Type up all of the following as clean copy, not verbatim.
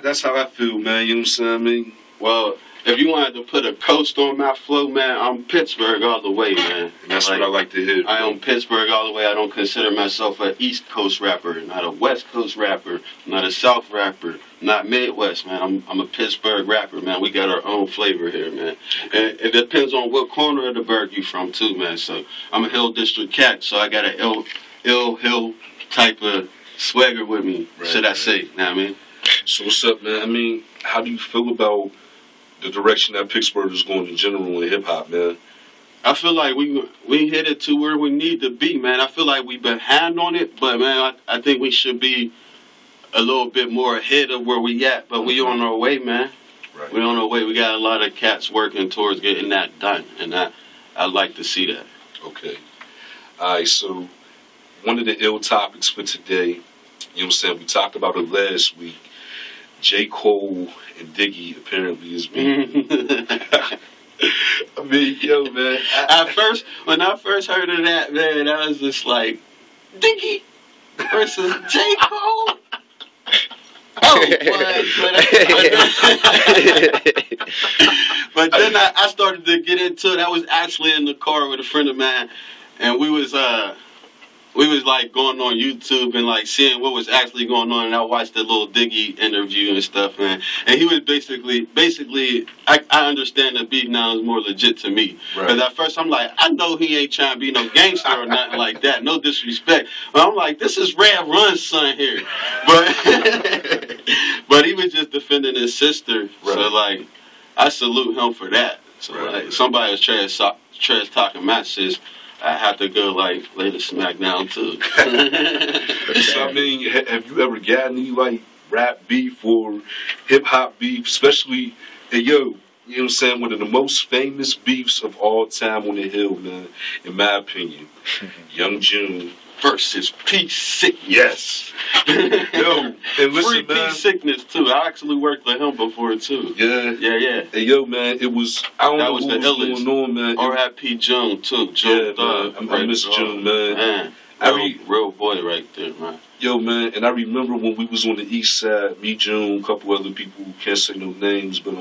That's how I feel, man. You know what I'm saying? I mean, well, if you wanted to put a coast on my flow, man, I'm Pittsburgh all the way, man. That's what I like to hear. I am Pittsburgh all the way. I don't consider myself an East Coast rapper, not a West Coast rapper, not a South rapper, not Midwest, man. I'm a Pittsburgh rapper, man. We got our own flavor here, man. And it depends on what corner of the burg you from, too, man. So I'm a Hill District cat, so I got an ill hill type of swagger with me, should I say. You know what I mean? So what's up, man? I mean, how do you feel about the direction that Pittsburgh is going in general in hip-hop, man? I feel like we hit it to where we need to be, man. I feel like we've been behind on it, but, man, I think we should be a little bit more ahead of where we at, but we on our way, man. Right. We on our way. We got a lot of cats working towards getting that done, and I like to see that. Okay. All right, so one of the ill topics for today, you know what I'm saying, we talked about it last week. J. Cole and Diggy apparently is being... I mean, yo, man. When I first heard of that, man, I was just like, Diggy versus J. Cole? Oh, but then I started to get into it. I was actually in the car with a friend of mine, and we was like going on YouTube and like seeing what was actually going on, and I watched the little Diggy interview and stuff, man. And he was basically, I understand the beat now is more legit to me. Because at first I'm like, I know he ain't trying to be no gangster or nothing like that, no disrespect. But I'm like, this is Rev Run's son here. But he was just defending his sister, so like, I salute him for that. So like, somebody was trash talking my sis, I have to go like lay the smack down too. So I mean, have you ever gotten any like rap beef or hip hop beef, especially? Hey, yo, you know what I'm saying? One of the most famous beefs of all time on the hill, man, in my opinion, Young June versus P6. Yes. Yo, and listen, Free man. P6 too. I actually worked with him before too. Yeah. Hey, yo, man, it was, I don't know what was going on, man. R.I.P. June too. June man, I miss June, man. Real boy right there, man. Yo, man, and I remember when we was on the east side, me, June, a couple other people who can't say no names, but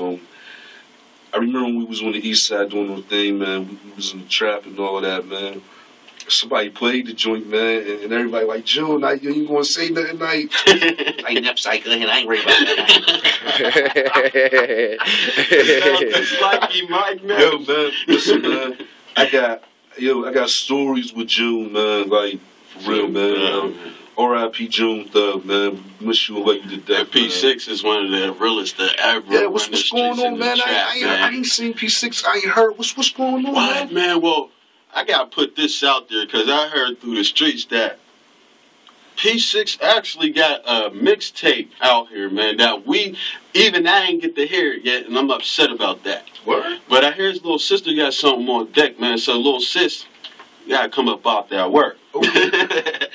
I remember when we was on the east side doing our thing, man. We was in the trap and all that, man. Somebody played the joint, man, and everybody like, June, you ain't gonna say nothing, like, I ain't never cycling, I ain't worried about that. Mike, man. Yo, man, listen, man, I got stories with June, man, like, for real, man. R.I.P. June Thug, man. Miss you and love you to death. P6 is one of the realest that ever. Yeah, what's going on, man? I ain't seen P6. I ain't heard. What's going on, man? Well, I gotta put this out there because I heard through the streets that P6 actually got a mixtape out here, man. That I ain't get to hear it yet, and I'm upset about that. What? But I hear his little sister got something on deck, man. So little sis, you gotta come up out that work. I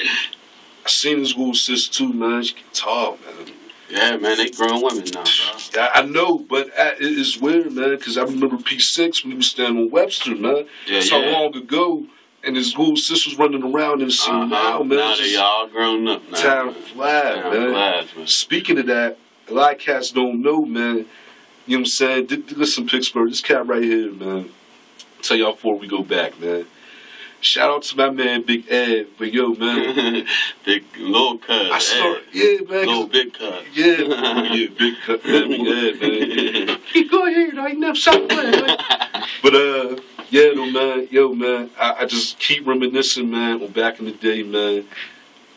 seen his little sis too, man. She can talk, man. Yeah, man, they grown women now, bro. Yeah, I know, but it's weird, man, because I remember P6 when he was standing on Webster, man. So long ago, and his little sis was running around in the scene now, man. Now they all grown up now. Time flies, man. Speaking of that, a lot of cats don't know, man. You know what I'm saying? Listen, Pittsburgh, this cat right here, man. I'll tell y'all before we go back, man. Shout out to my man Big Ed, but yo, man, Big little cuz. Yeah, man. Little big cuz. Yeah, big cuz, man, Big Ed, man. Go ahead, I ain't never shot man. But yeah, though, man, yo, man, I just keep reminiscing, man, on back in the day, man.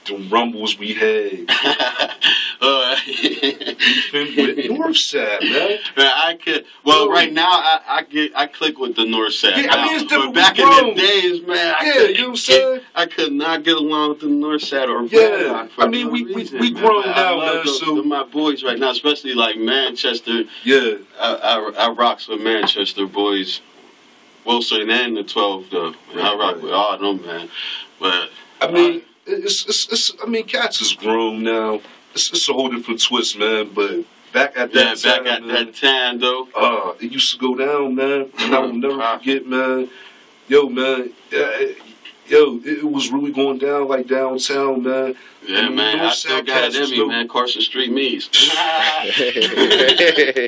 Them rumbles we had. With Northside, man. I could. Well, right now I click with the Northside. Yeah, I mean, it's different. But back in the days, man, you know what I'm saying? I could not get along with the Northside or I mean, we grown now, man. So my boys right now, especially like Manchester. Yeah, I rocks with Manchester boys. Wilson and the 12 though. I rock with all of them, man. But I mean. I mean, cats is grown now. It's a whole different twist, man. But back at that time, though. It used to go down, man. And I will never forget, man. Yo, man. Yo, it was really going down like downtown, man. Yeah, And man. I North still Side got it cats was in me, man. Carson Street Meez.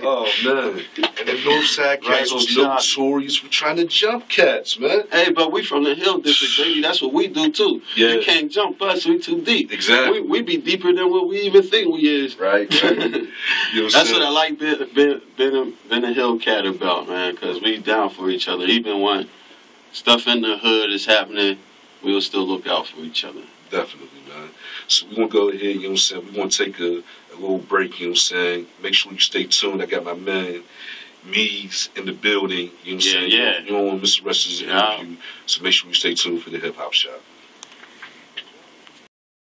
Oh man, and the Northside Right, cats was shot. notorious for trying to jump cats, man. Hey, but we from the Hill District, baby. That's what we do too. Yeah. You can't jump us. We too deep. Exactly. We be deeper than what we even think we is. Right. You know That's what I like being a Hill cat about, man. Because we down for each other. Even when stuff in the hood is happening, we'll still look out for each other. Definitely, man. So we're going to go ahead, you know what I'm saying? We're going to take a little break, you know what I'm saying? Make sure you stay tuned. I got my man, Meez, in the building, you know what I'm saying? Yeah. You don't want to miss the rest of his interview. So make sure you stay tuned for the Hip Hop Shop.